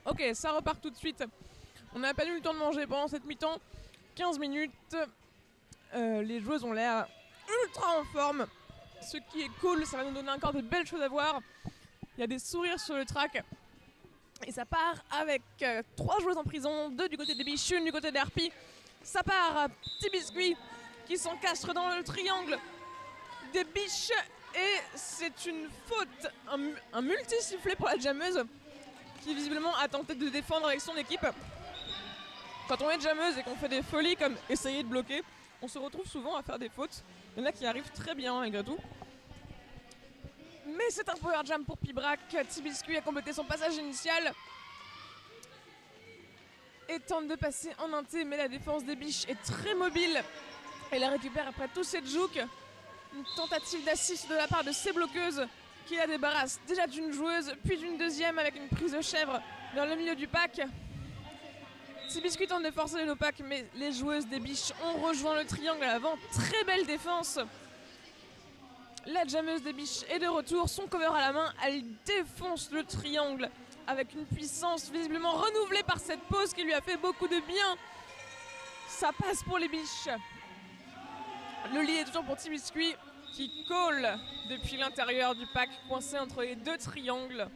Ok, ça repart tout de suite. On n'a pas eu le temps de manger pendant cette mi-temps. 15 minutes. Les joueuses ont l'air ultra en forme. Ce qui est cool, ça va nous donner encore de belles choses à voir. Il y a des sourires sur le track. Et ça part avec 3 joueuses en prison, 2 du côté des biches, 1 du côté des harpies. Ça part, Petit Biscuit qui s'encastre dans le triangle des biches. Et c'est une faute, un multi-sifflet pour la jammeuse qui visiblement a tenté de défendre avec son équipe. Quand on est jammeuse et qu'on fait des folies comme essayer de bloquer, on se retrouve souvent à faire des fautes. Il y en a qui arrivent très bien malgré tout. Mais c'est un power jam pour Pibrac. Petit Biscuit a complété son passage initial et tente de passer en inté, mais la défense des biches est très mobile. Elle la récupère après tous ces jouks. Une tentative d'assist de la part de ses bloqueuses qui la débarrasse déjà d'une joueuse, puis d'une deuxième avec une prise de chèvre dans le milieu du pack. Petit Biscuit tente de forcer le pack, mais les joueuses des biches ont rejoint le triangle à l'avant. Très belle défense. La jammeuse des biches est de retour, son cover à la main, elle défonce le triangle avec une puissance visiblement renouvelée par cette pause qui lui a fait beaucoup de bien. Ça passe pour les biches. Le lead est toujours pour Petit Biscuit qui colle depuis l'intérieur du pack, coincé entre les 2 triangles.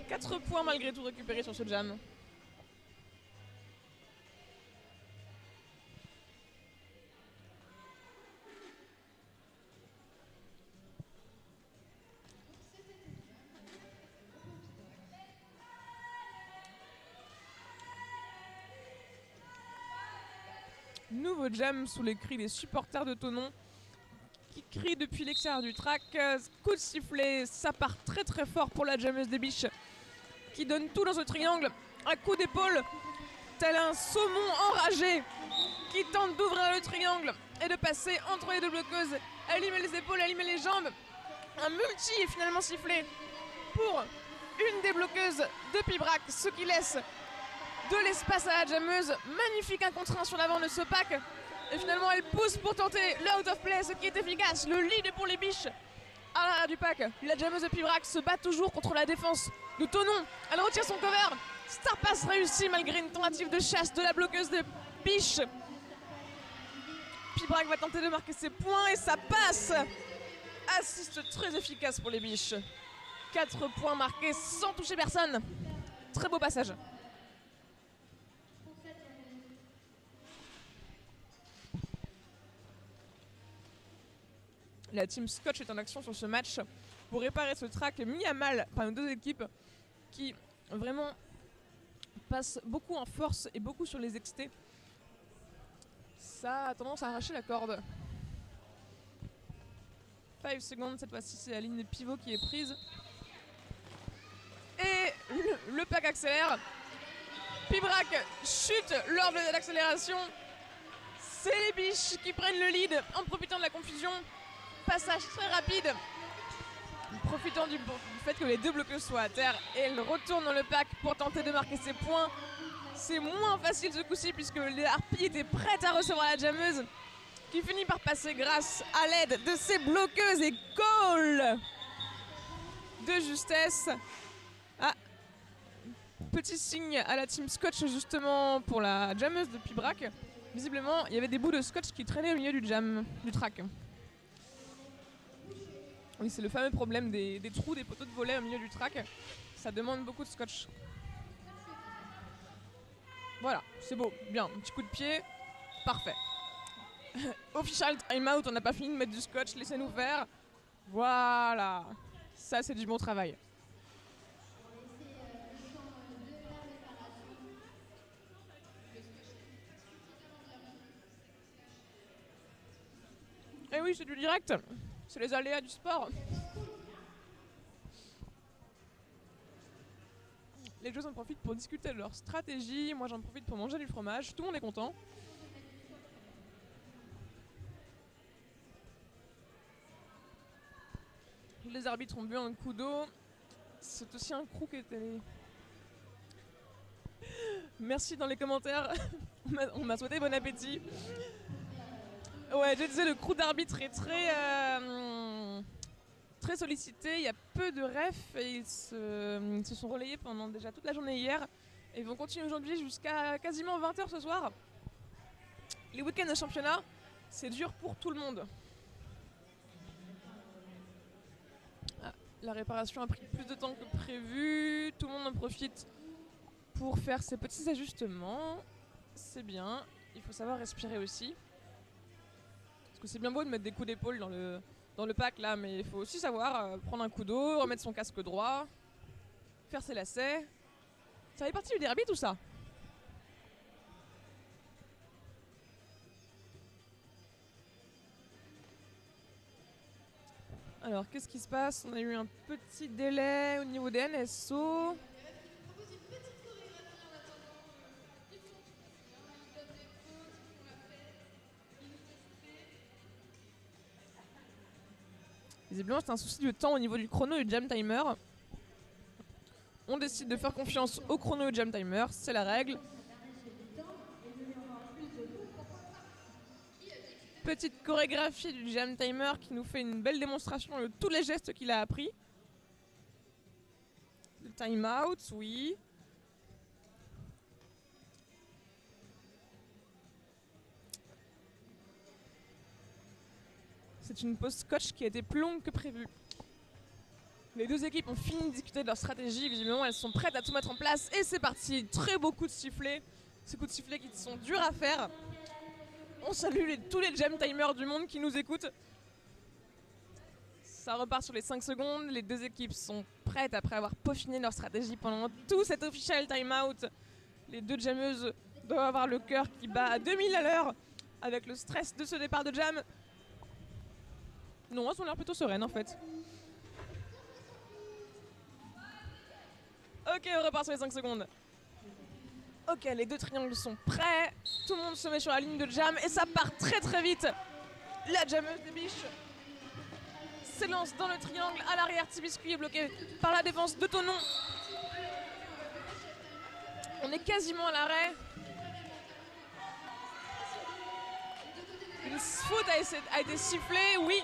4 points malgré tout récupérés sur ce jam. Nouveau jam sous les cris des supporters de Thonon qui crient depuis l'extérieur du track. Coup de sifflet, ça part très très fort pour la jammeuse des biches qui donne tout dans ce triangle. Un coup d'épaule, tel un saumon enragé qui tente d'ouvrir le triangle et de passer entre les 2 bloqueuses. Elle y met les épaules, elle y met les jambes. Un multi est finalement sifflé pour une des bloqueuses de Pibrac, ce qui laisse de l'espace à la jammeuse. Magnifique 1 contre 1 sur l'avant de ce pack. Et finalement elle pousse pour tenter le out of play, ce qui est efficace. Le lead est pour les biches. À l'arrière du pack, la jammeuse de Pibrac se bat toujours contre la défense de Thonon. Elle retire son cover. Star pass réussi malgré une tentative de chasse de la bloqueuse de biche. Pibrac va tenter de marquer ses points et ça passe. Assist très efficace pour les biches. 4 points marqués sans toucher personne. Très beau passage. La team Scotch est en action sur ce match pour réparer ce track mis à mal par nos 2 équipes qui vraiment passent beaucoup en force et beaucoup sur les XT. Ça a tendance à arracher la corde. 5 secondes, cette fois-ci c'est la ligne de pivot qui est prise. Et le pack accélère. Pibrac chute lors de l'accélération. C'est les biches qui prennent le lead en profitant de la confusion. Passage très rapide, profitant du fait que les 2 bloqueuses soient à terre, et elle retourne dans le pack pour tenter de marquer ses points. C'est moins facile ce coup-ci puisque les harpies étaient prêtes à recevoir la jammeuse qui finit par passer grâce à l'aide de ses bloqueuses et call de justesse. Ah, petit signe à la team Scotch justement pour la jammeuse de Pibrac. Visiblement il y avait des bouts de scotch qui traînaient au milieu du jam, du track. Oui, c'est le fameux problème des trous des poteaux de volet au milieu du track. Ça demande beaucoup de scotch. Voilà, c'est beau. Bien, un petit coup de pied. Parfait. Official timeout, on n'a pas fini de mettre du scotch, laissez-nous faire. Voilà. Ça, c'est du bon travail. Eh oui, c'est du direct. C'est les aléas du sport. Les joueurs en profitent pour discuter de leur stratégie. Moi, j'en profite pour manger du fromage. Tout le monde est content. Les arbitres ont bu un coup d'eau. C'est aussi un crew qui était... Merci dans les commentaires. On m'a souhaité bon appétit. Ouais, je disais, le crew d'arbitre est très... très sollicités, il y a peu de refs et ils se sont relayés pendant déjà toute la journée hier et ils vont continuer aujourd'hui jusqu'à quasiment 20h ce soir. Les week-ends de championnat, c'est dur pour tout le monde. Ah, la réparation a pris plus de temps que prévu, tout le monde en profite pour faire ses petits ajustements. C'est bien, il faut savoir respirer aussi. Parce que c'est bien beau de mettre des coups d'épaule dans le pack là, mais il faut aussi savoir prendre un coup d'eau, remettre son casque droit, faire ses lacets. Ça fait partie du derby tout ça. Alors qu'est-ce qui se passe? On a eu un petit délai au niveau des NSO. Visiblement, c'est un souci de temps au niveau du chrono et du jam timer. On décide de faire confiance au chrono et au jam timer, c'est la règle. Petite chorégraphie du jam timer qui nous fait une belle démonstration de tous les gestes qu'il a appris. Le time out, oui. C'est une pause coach qui a été plus longue que prévu. Les deux équipes ont fini de discuter de leur stratégie, visiblement elles sont prêtes à tout mettre en place et c'est parti. Très beau coup de sifflet, ces coups de sifflet qui sont durs à faire. On salue tous les jam timers du monde qui nous écoutent. Ça repart sur les 5 secondes, les deux équipes sont prêtes après avoir peaufiné leur stratégie pendant tout cet official timeout. Les deux jammeuses doivent avoir le cœur qui bat à 2000 à l'heure avec le stress de ce départ de jam. Non, elles ont l'air plutôt sereines en fait. Ok, on repart sur les 5 secondes. Ok, les deux triangles sont prêts. Tout le monde se met sur la ligne de jam et ça part très très vite. La jammeuse des biches s'élance dans le triangle. À l'arrière, Tibiscuit est bloqué par la défense de Thonon. On est quasiment à l'arrêt. Une faute a été sifflée, oui.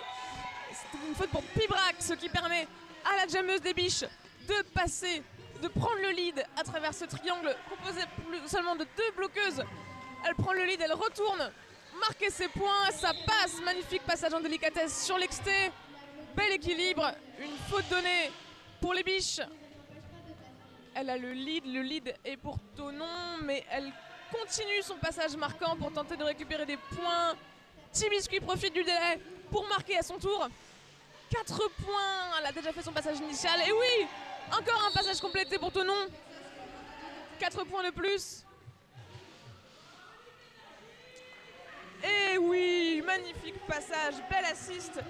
C'est une faute pour Pibrac, ce qui permet à la jammeuse des biches de passer, de prendre le lead à travers ce triangle composé seulement de 2 bloqueuses. Elle prend le lead, elle retourne, marquer ses points, ça passe. Magnifique passage en délicatesse sur l'exté. Bel équilibre, une faute donnée pour les biches. Elle a le lead est pour Thonon, mais elle continue son passage marquant pour tenter de récupérer des points. Tibiscuit profite du délai pour marquer à son tour. 4 points, elle a déjà fait son passage initial. Et oui, encore un passage complété pour Thonon. 4 points de plus. Et oui, magnifique passage, bel assist.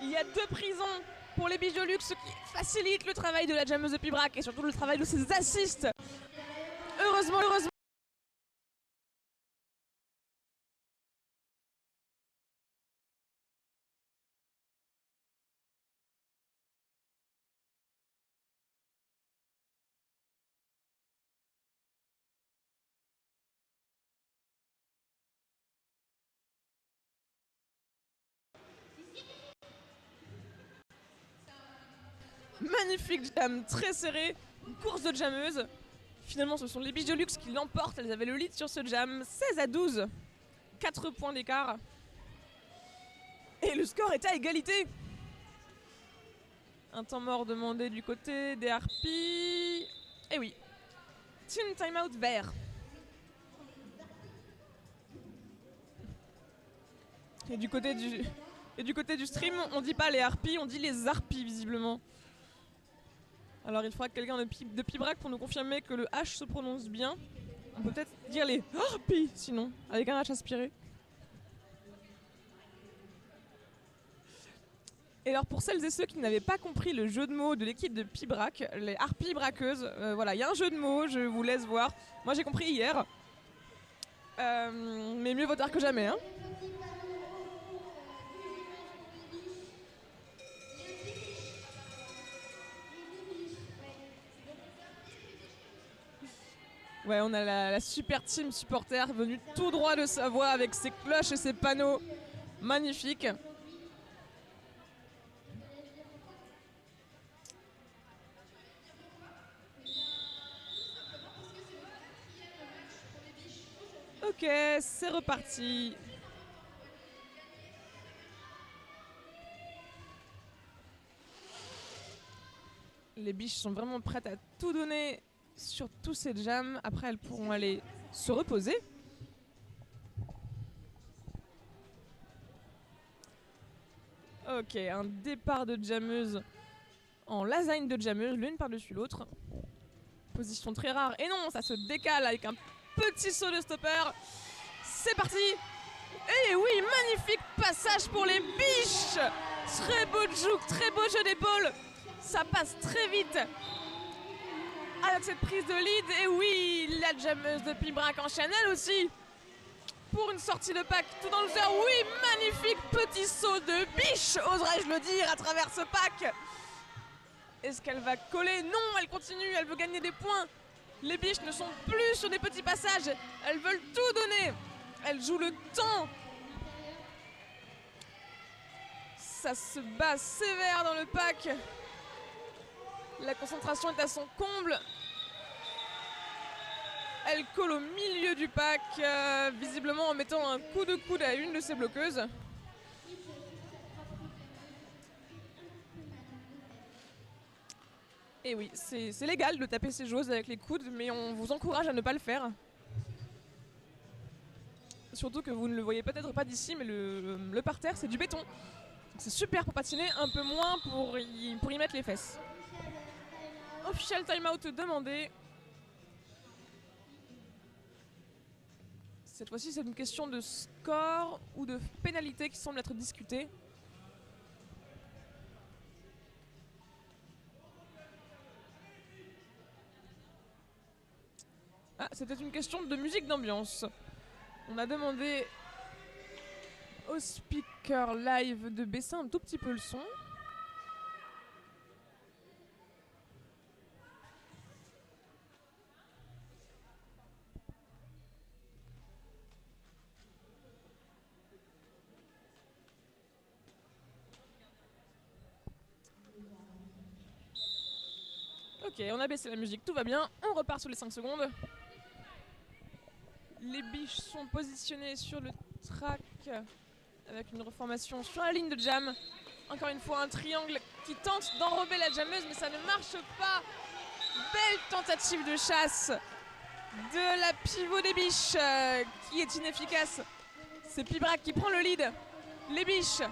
Il y a 2 prisons pour les biches de luxe, ce qui facilite le travail de la jammeuse de Pibrac et surtout le travail de ses assists. Heureusement. Magnifique jam, très serré, une course de jammeuse. Finalement, ce sont les biches de luxe qui l'emportent. Elles avaient le lead sur ce jam, 16-12. 4 points d'écart. Et le score est à égalité. Un temps mort demandé du côté des Harpies. Et oui, team timeout vert. Et du côté du stream, on dit pas les Harpies, on dit les Harpies visiblement. Alors il faudra quelqu'un de Pibrac pour nous confirmer que le H se prononce bien. On peut peut-être dire les Harpies sinon, avec un H aspiré. Et alors pour celles et ceux qui n'avaient pas compris le jeu de mots de l'équipe de Pibrac, les Harpies braqueuses, voilà, il y a un jeu de mots, je vous laisse voir. Moi j'ai compris hier, mais mieux vaut tard que jamais, hein. Ouais, on a la super team supporter venue tout droit de Savoie avec ses cloches et ses panneaux magnifiques. Ok, c'est reparti. Les biches sont vraiment prêtes à tout donner sur tous ces jams. Après, elles pourront aller se reposer. Ok, un départ de jammeuse en lasagne de jammeuse, l'une par-dessus l'autre. Position très rare. Et non, ça se décale avec un petit saut de stopper. C'est parti. Et oui, magnifique passage pour les biches. Très beau juke, très beau jeu d'épaule. Ça passe très vite avec cette prise de lead. Et oui, la jammeuse de Pibrac enchaîne elle aussi pour une sortie de pack tout dans le cœur. Oui, magnifique petit saut de biche, oserais-je le dire, à travers ce pack. Est-ce qu'elle va coller? Non, elle continue, elle veut gagner des points. Les biches ne sont plus sur des petits passages, elles veulent tout donner. Elles jouent le temps. Ça se bat sévère dans le pack. La concentration est à son comble. Elle colle au milieu du pack, visiblement en mettant un coup de coude à une de ses bloqueuses. Et oui, c'est légal de taper ses joueuses avec les coudes, mais on vous encourage à ne pas le faire. Surtout que vous ne le voyez peut-être pas d'ici, mais le parterre, c'est du béton. C'est super pour patiner, un peu moins pour y mettre les fesses. Official timeout demandé. Cette fois-ci, c'est une question de score ou de pénalité qui semble être discutée. Ah, c'était une question de musique d'ambiance. On a demandé au speaker live de baisser un tout petit peu le son. Ok, on a baissé la musique, tout va bien. On repart sur les 5 secondes. Les biches sont positionnées sur le track avec une reformation sur la ligne de jam. Encore une fois, un triangle qui tente d'enrober la jammeuse, mais ça ne marche pas. Belle tentative de chasse de la pivot des biches qui est inefficace. C'est Pibrac qui prend le lead. Les biches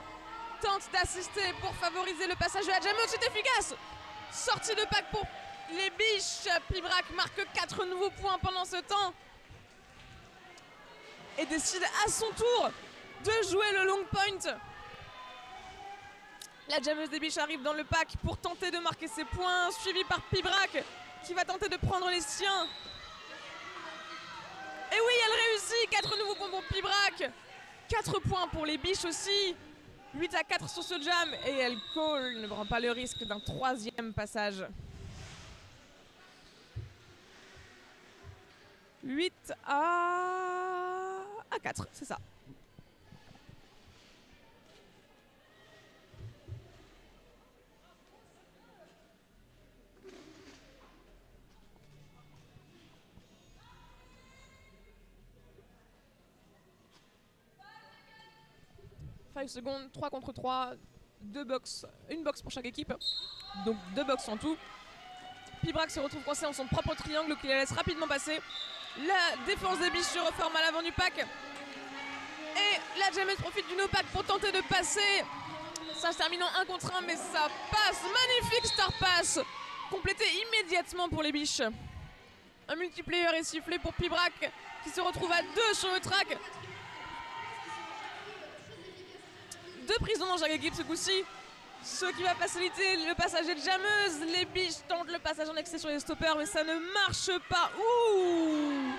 tentent d'assister pour favoriser le passage de la jammeuse, c'est efficace. Sortie de pack pour les biches. Pibrac marque 4 nouveaux points pendant ce temps et décide à son tour de jouer le long point. La jammeuse des biches arrive dans le pack pour tenter de marquer ses points, suivie par Pibrac qui va tenter de prendre les siens. Et oui, elle réussit, 4 nouveaux points pour Pibrac, 4 points pour les biches aussi, 8-4 sur ce jam, et elle call, ne prend pas le risque d'un 3e passage. 8-4, c'est ça. Secondes, 3 contre 3, 2 box, une box pour chaque équipe, donc 2 box en tout. Pibrac se retrouve coincé dans son propre triangle qui la laisse rapidement passer. La défense des biches se reforme à l'avant du pack. Et la jammeuse profite du no-pack pour tenter de passer. Ça se termine en 1 contre 1, mais ça passe. Magnifique star pass, complété immédiatement pour les biches. Un multiplayer est sifflé pour Pibrac qui se retrouve à 2 sur le track. 2 prisons dans chaque équipe ce coup-ci, ce qui va faciliter le passage des jameuses. Les biches tentent le passage en excès sur les stoppers, mais ça ne marche pas. Ouh,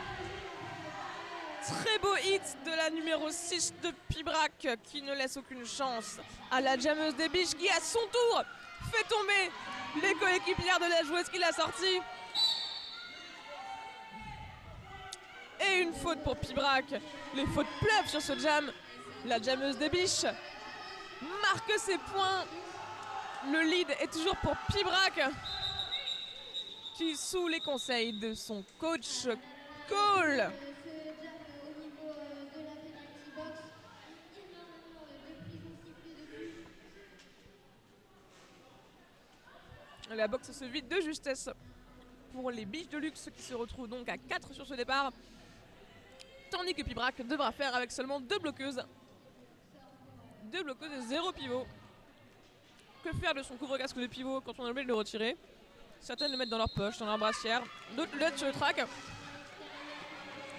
très beau hit de la numéro 6 de Pibrac qui ne laisse aucune chance à la jameuse des biches qui à son tour fait tomber les coéquipières de la joueuse qui l'a sortie. Et une faute pour Pibrac. Les fautes pleuvent sur ce jam. La jameuse des biches marque ses points. Le lead est toujours pour Pibrac qui, sous les conseils de son coach Cole, La boxe se vide de justesse pour les biches de luxe qui se retrouvent donc à 4 sur ce départ. Tandis que Pibrac devra faire avec seulement 2 bloqueuses. 2 bloqueuses et 0 pivot. Que faire de son couvre-casque de pivot quand on a oublié de le retirer? Certaines le mettent dans leur poche, dans leur brassière. D'autres le mettent sur le track.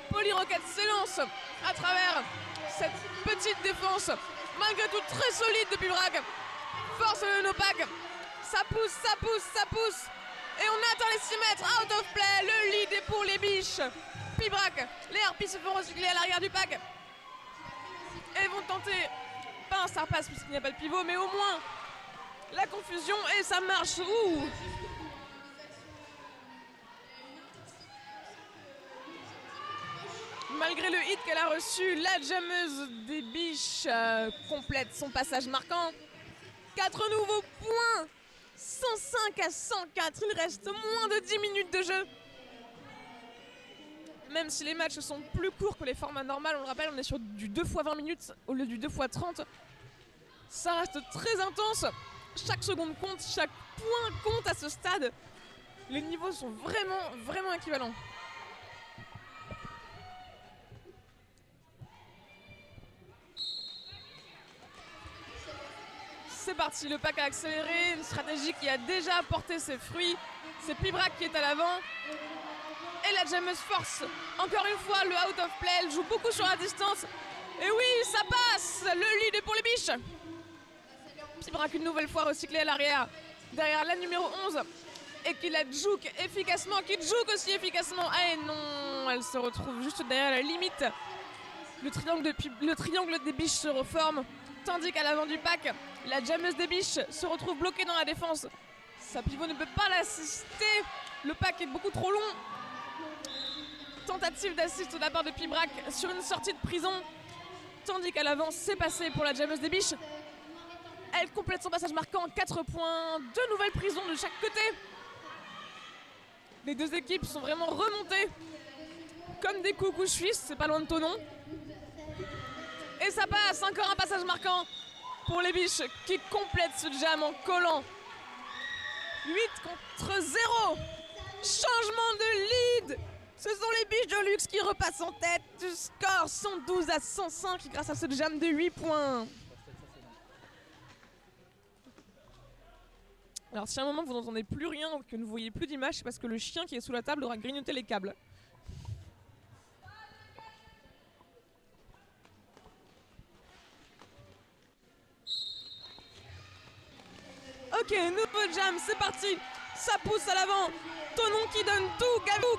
Polyrocket s'élance à travers cette petite défense. Malgré tout très solide de Pibrac. Force le no-pack. Ça pousse, ça pousse, ça pousse. Et on atteint les 6 mètres. Out of play. Le lead est pour les biches. Pibrac. Les harpies se font recycler à l'arrière du pack. Et vont tenter, pas un star pass puisqu'il n'y a pas de pivot, mais au moins la confusion et ça marche. Ouh. Malgré le hit qu'elle a reçu, la jammeuse des biches complète son passage marquant. 4 nouveaux points. 105 à 104. Il reste moins de 10 minutes de jeu. Même si les matchs sont plus courts que les formats normaux, on le rappelle, on est sur du 2 x 20 minutes au lieu du 2 x 30. Ça reste très intense. Chaque seconde compte, chaque point compte à ce stade. Les niveaux sont vraiment équivalents. C'est parti, le pack a accéléré, une stratégie qui a déjà porté ses fruits. C'est Pibrac qui est à l'avant. Et la jammeuse force. Encore une fois, le out of play, elle joue beaucoup sur la distance. Et oui, ça passe. Le lead est pour les biches. Pibrac une nouvelle fois recyclé à l'arrière. Derrière la numéro 11. Et qui la juke efficacement, qui juke aussi efficacement. Ah et non, elle se retrouve juste derrière la limite. Le triangle des biches se reforme. Tandis qu'à l'avant du pack, la jammeuse des biches se retrouve bloquée dans la défense. Sa pivot ne peut pas l'assister. Le pack est beaucoup trop long. Tentative d'assist de la part de Pibrac sur une sortie de prison. Tandis qu'à l'avant, c'est passé pour la jammeuse des biches. Elle complète son passage marquant, 4 points, 2 nouvelles prisons de chaque côté. Les deux équipes sont vraiment remontées comme des coucous suisses, c'est pas loin de Thonon. Et ça passe, encore un passage marquant pour les biches qui complètent ce jam en collant. 8 contre 0. Changement de lead. Ce sont les biches de luxe qui repassent en tête du score 112 à 105 grâce à ce jam de 8 points. Alors si à un moment vous n'entendez plus rien ou que vous ne voyez plus d'image, c'est parce que le chien qui est sous la table aura grignoté les câbles. Ok, nouveau jam, c'est parti. Ça pousse à l'avant. Thonon qui donne tout. Gavou.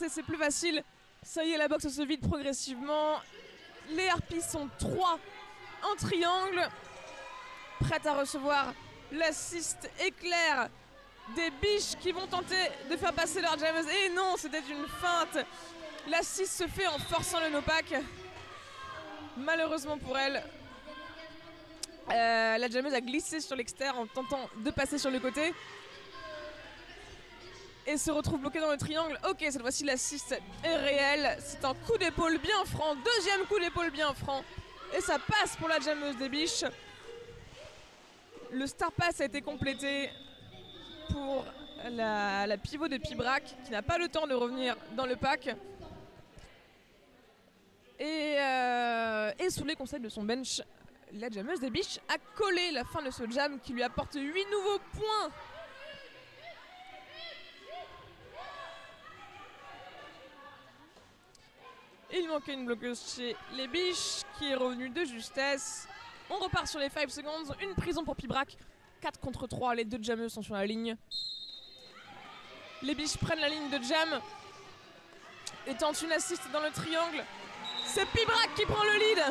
C'est plus facile. Ça y est, la boxe se vide progressivement. Les harpies sont 3 en triangle. Prêtes à recevoir l'assist éclair des biches qui vont tenter de faire passer leur jammeuse. Et non, c'était une feinte. L'assist se fait en forçant le no-pack. Malheureusement pour elle, la jammeuse a glissé sur l'extérieur en tentant de passer sur le côté. Et se retrouve bloqué dans le triangle. Ok, cette fois-ci l'assist est réel. C'est un coup d'épaule bien franc. Deuxième coup d'épaule bien franc. Et ça passe pour la jammeuse des biches. Le star pass a été complété pour la pivot de Pibrac qui n'a pas le temps de revenir dans le pack. Et sous les conseils de son bench, la jammeuse des biches a collé la fin de ce jam qui lui apporte 8 nouveaux points. Il manquait une bloqueuse chez les biches qui est revenue de justesse. On repart sur les 5 secondes. Une prison pour Pibrac. 4 contre 3. Les deux jammeuses sont sur la ligne. Les biches prennent la ligne de jam et tentent une assist dans le triangle. C'est Pibrac qui prend le lead.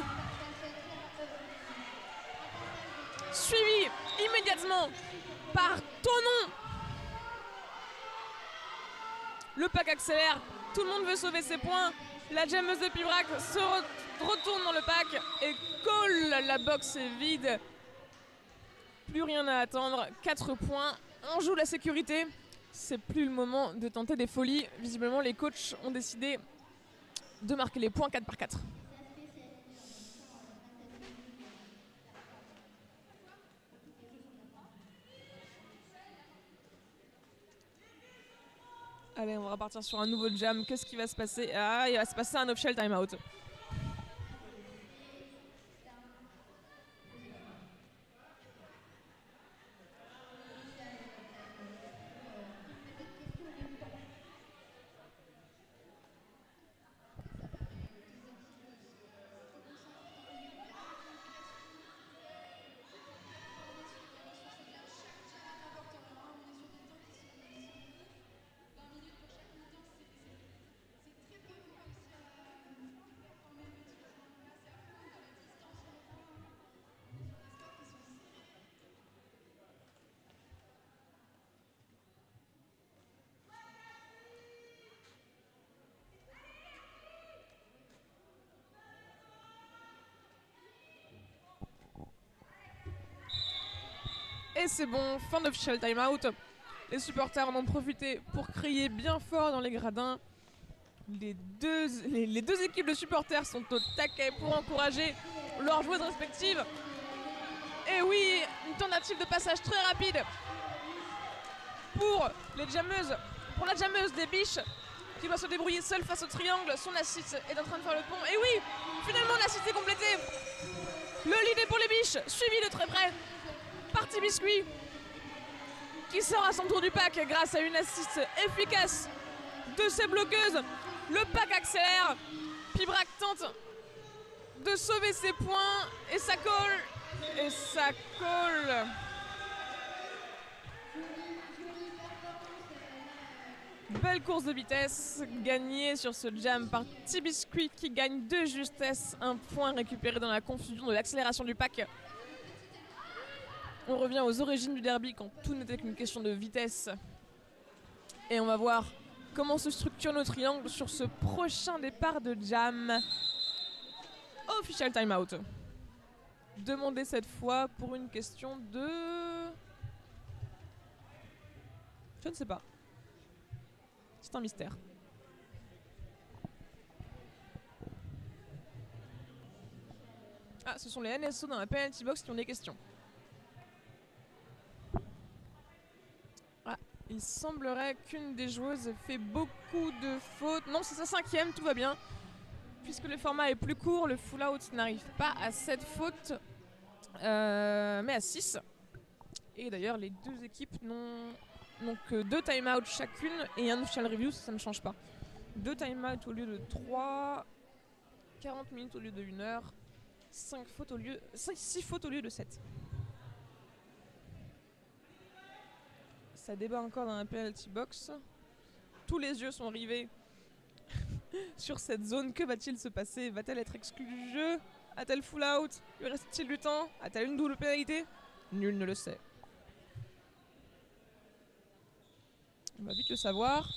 Suivi immédiatement par Thonon. Le pack accélère, tout le monde veut sauver ses points. La jammeuse de Pibrac se retourne dans le pack et colle. La box est vide. Plus rien à attendre. 4 points. On joue la sécurité. C'est plus le moment de tenter des folies. Visiblement, les coachs ont décidé de marquer les points 4 par 4. Allez, on va repartir sur un nouveau jam. Qu'est-ce qui va se passer? Ah, il va se passer un official timeout. Et c'est bon, fin d'official timeout. Les supporters en ont profité pour crier bien fort dans les gradins. Les deux équipes de supporters sont au taquet pour encourager leurs joueuses respectives. Et oui, une tentative de passage très rapide pour les jammeuses, pour la jammeuse des biches qui doit se débrouiller seule face au triangle. Son assist est en train de faire le pont. Et oui, finalement l'assist est complété. Le lead est pour les biches, suivi de très près par T-Biscuit qui sort à son tour du pack grâce à une assist efficace de ses bloqueuses. Le pack accélère. Pibrac tente de sauver ses points et ça colle. Et ça colle. Belle course de vitesse gagnée sur ce jam par T-Biscuit qui gagne de justesse un point récupéré dans la confusion de l'accélération du pack. On revient aux origines du derby quand tout n'était qu'une question de vitesse. Et on va voir comment se structure nos triangles sur ce prochain départ de jam. Official timeout. Demandé cette fois pour une question de... Je ne sais pas. C'est un mystère. Ah, ce sont les NSO dans la penalty box qui ont des questions. Il semblerait qu'une des joueuses ait fait beaucoup de fautes. Non, c'est sa 5e, tout va bien. Puisque le format est plus court, le full out n'arrive pas à 7 fautes, mais à 6. Et d'ailleurs, les deux équipes n'ont que 2 time-out chacune et un official review, ça ne change pas. 2 time-out au lieu de 3, 40 minutes au lieu de 1 heure, 6 fautes au lieu de 7. Ça débat encore dans la penalty box. Tous les yeux sont rivés sur cette zone. Que va-t-il se passer? Va-t-elle être exclue du jeu? A-t-elle full out? Lui reste-t-il du temps? A-t-elle une double pénalité? Nul ne le sait. On va vite le savoir.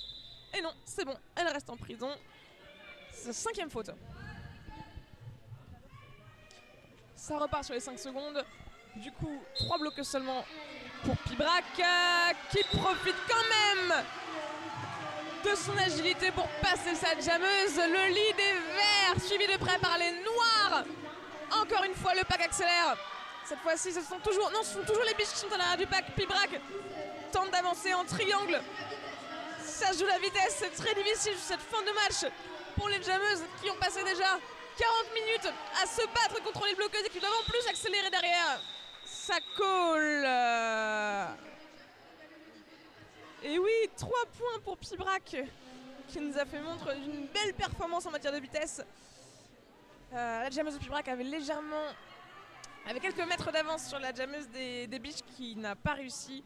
Et non, c'est bon, elle reste en prison. C'est sa 5e faute. Ça repart sur les 5 secondes. Du coup, 3 blocs seulement pour Pibrac, qui profite quand même de son agilité pour passer sa jammeuse. Le lead est vert, suivi de près par les noirs. Encore une fois, le pack accélère. Cette fois-ci, ce sont toujours les biches qui sont à l'arrière du pack. Pibrac tente d'avancer en triangle. Ça joue la vitesse, c'est très difficile cette fin de match pour les jammeuses qui ont passé déjà 40 minutes à se battre contre les bloqueuses et qui doivent en plus accélérer derrière. Ça colle. Et oui, 3 points pour Pibrac qui nous a fait montre d'une belle performance en matière de vitesse. La jammeuse de Pibrac avait quelques mètres d'avance sur la jammeuse des biches qui n'a pas réussi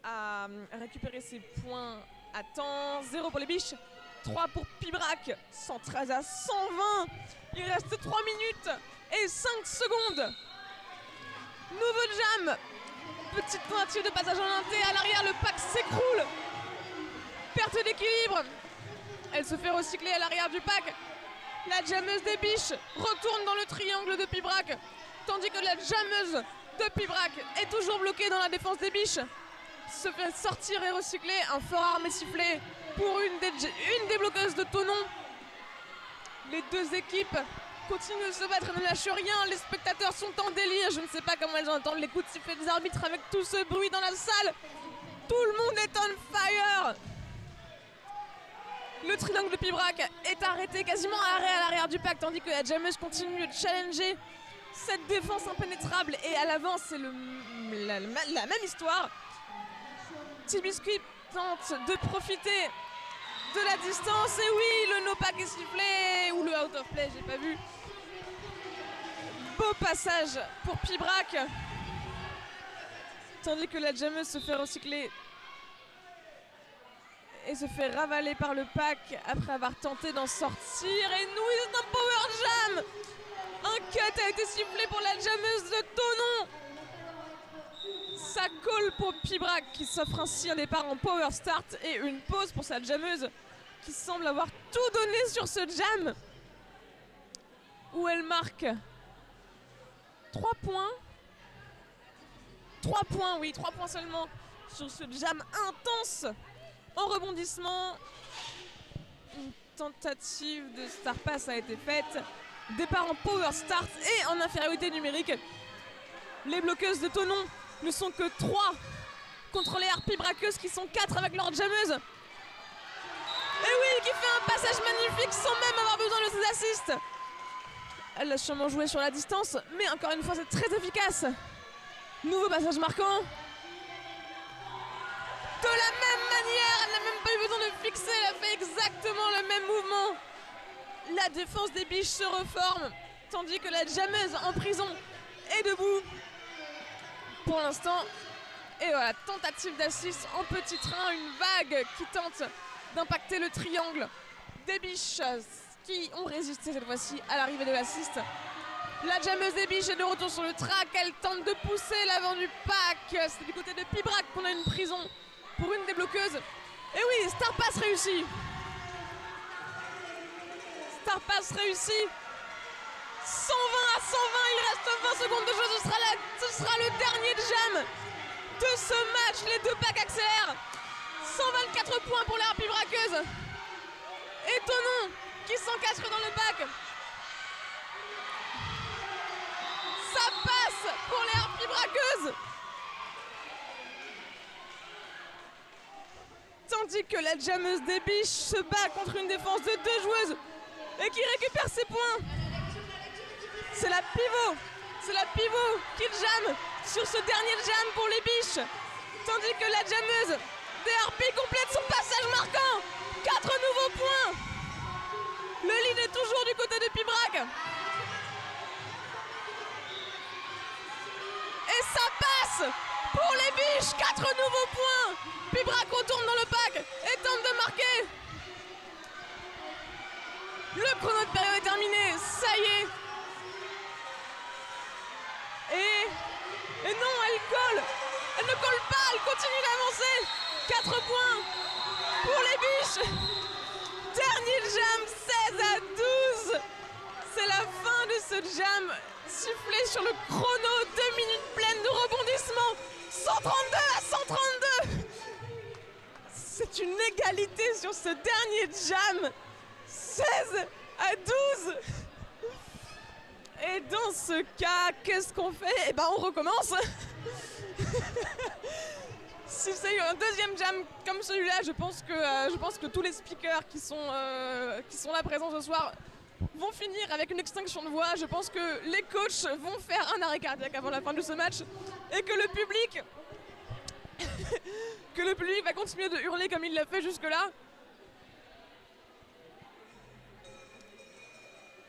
à récupérer ses points à temps. 0 pour les biches, 3 pour Pibrac, 113 à 120. Il reste 3 minutes et 5 secondes. Nouveau jam. Petite tentative de passage en inté. À l'arrière, le pack s'écroule. Perte d'équilibre. Elle se fait recycler à l'arrière du pack. La jammeuse des biches retourne dans le triangle de Pibrac, tandis que la jammeuse de Pibrac est toujours bloquée dans la défense des biches. Se fait sortir et recycler un fort arme et sifflet pour une des bloqueuses de Thonon. Les deux équipes continuent de se battre et ne lâchent rien. Les spectateurs sont en délire. Je ne sais pas comment elles entendent les coups de sifflet des arbitres avec tout ce bruit dans la salle. Tout le monde est on fire. Le triangle de Pibrac est arrêté, quasiment arrêté à l'arrière du pack, tandis que la jammeuse continue de challenger cette défense impénétrable. Et à l'avant, c'est la même histoire. T-Biscuit tente de profiter de la distance. Et oui, le no-pack est sifflé, ou le out of play, j'ai pas vu. Beau passage pour Pibrac. Tandis que la jammeuse se fait recycler et se fait ravaler par le pack après avoir tenté d'en sortir. Et nous, c'est un power jam. Un cut a été sifflé pour la jammeuse de Thonon. Ça colle pour Pibrac qui s'offre ainsi un départ en power start et une pause pour sa jammeuse qui semble avoir tout donné sur ce jam où elle marque 3 points. 3 points, oui, 3 points seulement sur ce jam intense. En rebondissement, une tentative de star pass a été faite. Départ en power start et en infériorité numérique. Les bloqueuses de Thonon ne sont que 3 contre les harpies braqueuses qui sont 4 avec leur jammeuse. Et oui, qui fait un passage magnifique sans même avoir besoin de ses assists. Elle l'a sûrement joué sur la distance, mais encore une fois, c'est très efficace. Nouveau passage marquant. De la même manière, elle n'a même pas eu besoin de fixer, elle a fait exactement le même mouvement. La défense des biches se reforme, tandis que la jammeuse en prison est debout. Pour l'instant, et voilà, tentative d'assist en petit train, une vague qui tente d'impacter le triangle des biches qui ont résisté cette fois-ci à l'arrivée de l'assist. La jammeuse des biches est de retour sur le track, elle tente de pousser l'avant du pack. C'est du côté de Pibrac qu'on a une prison pour une des bloqueuses. Et oui, Star Pass réussi. Star Pass réussi. 120 à 120, il reste 20 secondes de jeu, ce sera le dernier jam de ce match. Les deux packs accélèrent. 124 points pour les harpies braqueuses. Et Thonon qui s'encastre dans le pack. Ça passe pour les harpies braqueuses. Tandis que la jammeuse des biches se bat contre une défense de 2 joueuses et qui récupère ses points. C'est la pivot qui jamme sur ce dernier jam pour les biches. Tandis que la jammeuse des harpies complète son passage marquant. 4 nouveaux points. Le lead est toujours du côté de Pibrac. Et ça passe pour les biches. 4 nouveaux points. Pibrac retourne dans le pack et tente de marquer. Le chrono de période est terminé. Ça y est. Et non, elle colle. Elle ne colle pas, elle continue d'avancer. 4 points pour les biches. Dernier jam, 16 à 12. C'est la fin de ce jam. Sifflé sur le chrono, 2 minutes pleines de rebondissement. 132 à 132. C'est une égalité sur ce dernier jam. 16 à 12. Et dans ce cas, qu'est-ce qu'on fait? Eh ben on recommence. Si c'est un deuxième jam comme celui-là, je pense que tous les speakers qui sont là présents ce soir vont finir avec une extinction de voix. Je pense que les coachs vont faire un arrêt cardiaque avant la fin de ce match et que le public va continuer de hurler comme il l'a fait jusque-là.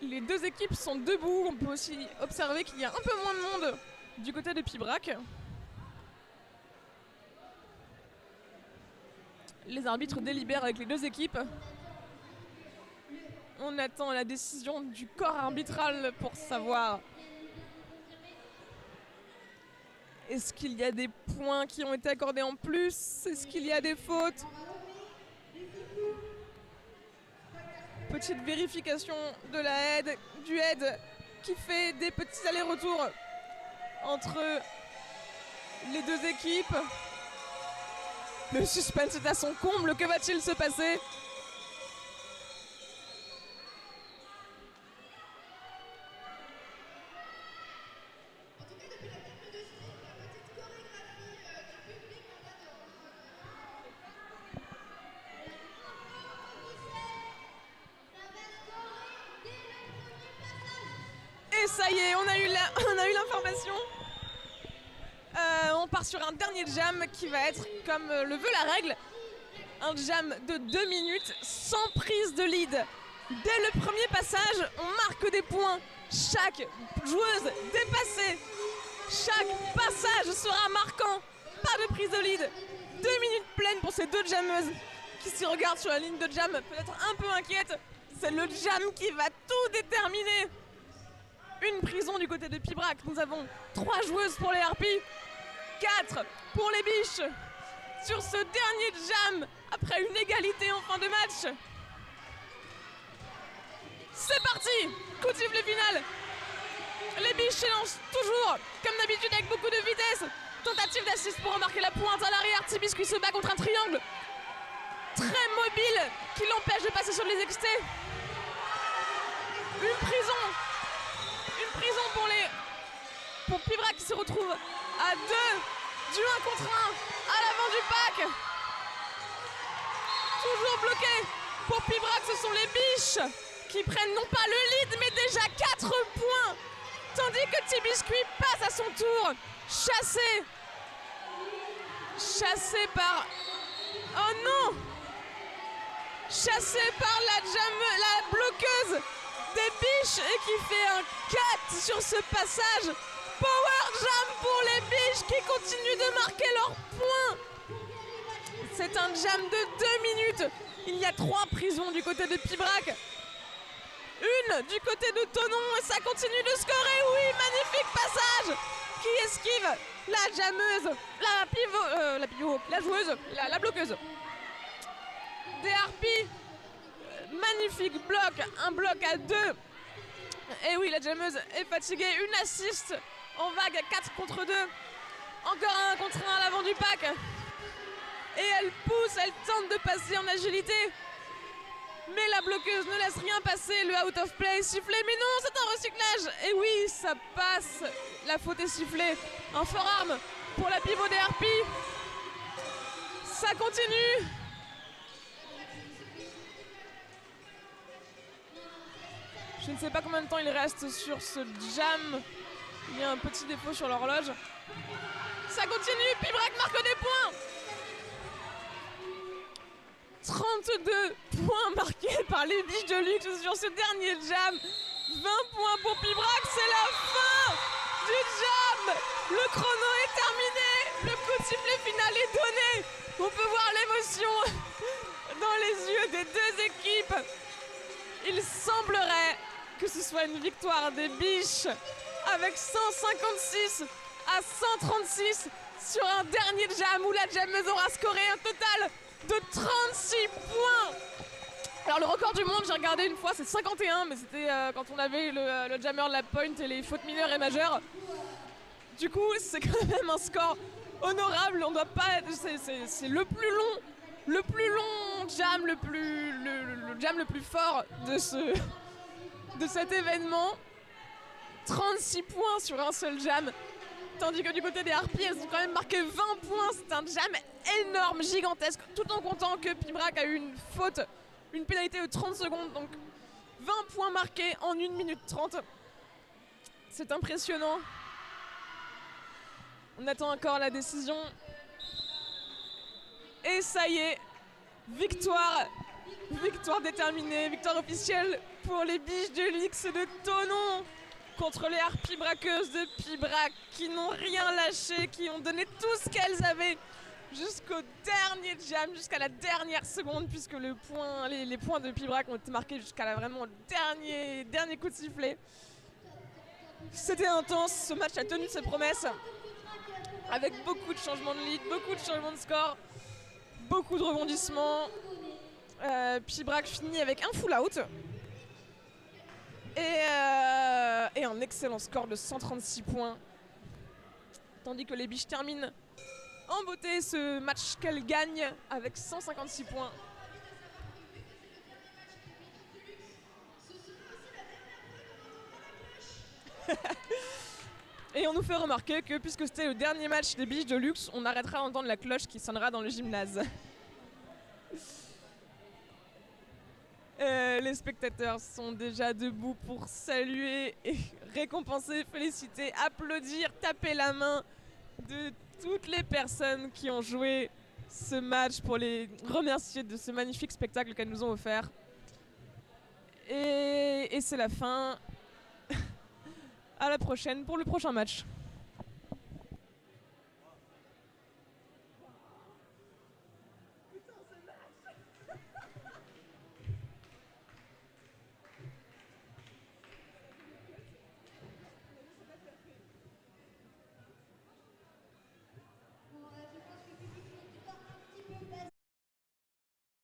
Les deux équipes sont debout. On peut aussi observer qu'il y a un peu moins de monde du côté de Pibrac. Les arbitres délibèrent avec les deux équipes. On attend la décision du corps arbitral pour savoir est-ce qu'il y a des points qui ont été accordés en plus, est-ce qu'il y a des fautes. Petite vérification de la head, du head qui fait des petits allers-retours entre les deux équipes. Le suspense est à son comble, que va-t-il se passer? Et ça y est, on a eu l'information. On part sur un dernier jam qui va être, comme le veut la règle, un jam de 2 minutes sans prise de lead. Dès le premier passage, on marque des points. Chaque joueuse dépassée, chaque passage sera marquant. Pas de prise de lead. 2 minutes pleines pour ces deux jammeuses qui se regardent sur la ligne de jam, peut-être un peu inquiètes. C'est le jam qui va tout déterminer. Une prison du côté de Pibrac. Nous avons 3 joueuses pour les harpies, 4 pour les biches. Sur ce dernier jam, après une égalité en fin de match. C'est parti! Coup de sifflet final. Les biches s'élancent toujours, comme d'habitude, avec beaucoup de vitesse. Tentative d'assist pour remarquer la pointe à l'arrière. Tibiscuit se bat contre un triangle très mobile qui l'empêche de passer sur les extés. Une prison pour Pibrac qui se retrouve à 2 du 1 contre 1 à l'avant du pack. Toujours bloqué pour Pibrac, ce sont les biches qui prennent non pas le lead mais déjà 4 points. Tandis que Tibiscuit passe à son tour, chassé par... Oh non! Chassé par la bloqueuse des biches et qui fait un 4 sur ce passage. Power jam pour les biches qui continuent de marquer leurs points. C'est un jam de 2 minutes. Il y a 3 prisons du côté de Pibrac. Une du côté de Thonon et ça continue de scorer. Oui, magnifique passage qui esquive la jammeuse, la joueuse, la bloqueuse des harpies. Magnifique bloc, un bloc à 2. Et oui, la jammeuse est fatiguée. Une assist en vague à 4 contre 2. Encore un contre 1 à l'avant du pack. Et elle pousse, elle tente de passer en agilité. Mais la bloqueuse ne laisse rien passer. Le out of play est sifflé. Mais non, c'est un recyclage. Et oui, ça passe. La faute est sifflée. Un forearm pour la pivot des harpies. Ça continue. Je ne sais pas combien de temps il reste sur ce jam. Il y a un petit défaut sur l'horloge. Ça continue, Pibrac marque des points. 32 points marqués par les biches de luxe sur ce dernier jam. 20 points pour Pibrac, c'est la fin du jam. Le chrono est terminé. Le coup de sifflet final est donné. On peut voir l'émotion dans les yeux des deux équipes. Il semblerait que ce soit une victoire des biches avec 156 à 136 sur un dernier jam où la jammeuse aura scoré un total de 36 points. Alors le record du monde, j'ai regardé une fois, c'est 51, mais c'était quand on avait le jammer de la point et les fautes mineures et majeures. Du coup, c'est quand même un score honorable. On doit pas, c'est le plus long jam, le jam le plus fort de cet événement. 36 points sur un seul jam. Tandis que du côté des harpies, elles ont quand même marqué 20 points. C'est un jam énorme, gigantesque, tout en comptant que Pibrac a eu une faute, une pénalité de 30 secondes. Donc 20 points marqués en 1 minute 30. C'est impressionnant. On attend encore la décision. Et ça y est, victoire déterminée, victoire officielle pour les biches de l'X de Thonon contre les harpies braqueuses de Pibrac qui n'ont rien lâché, qui ont donné tout ce qu'elles avaient jusqu'au dernier jam, jusqu'à la dernière seconde, puisque les points de Pibrac ont été marqués jusqu'à vraiment dernier coup de sifflet. C'était intense, ce match a tenu ses promesses avec beaucoup de changements de lead, beaucoup de changements de score, beaucoup de rebondissements. Pibrac finit avec un full out. et un excellent score de 136 points. Tandis que les biches terminent en beauté ce match qu'elles gagnent avec 156 points. Et on nous fait remarquer que puisque c'était le dernier match des biches de luxe, on arrêtera d'entendre la cloche qui sonnera dans le gymnase. Les spectateurs sont déjà debout pour saluer et récompenser, féliciter, applaudir, taper la main de toutes les personnes qui ont joué ce match pour les remercier de ce magnifique spectacle qu'elles nous ont offert. Et c'est la fin. À la prochaine pour le prochain match.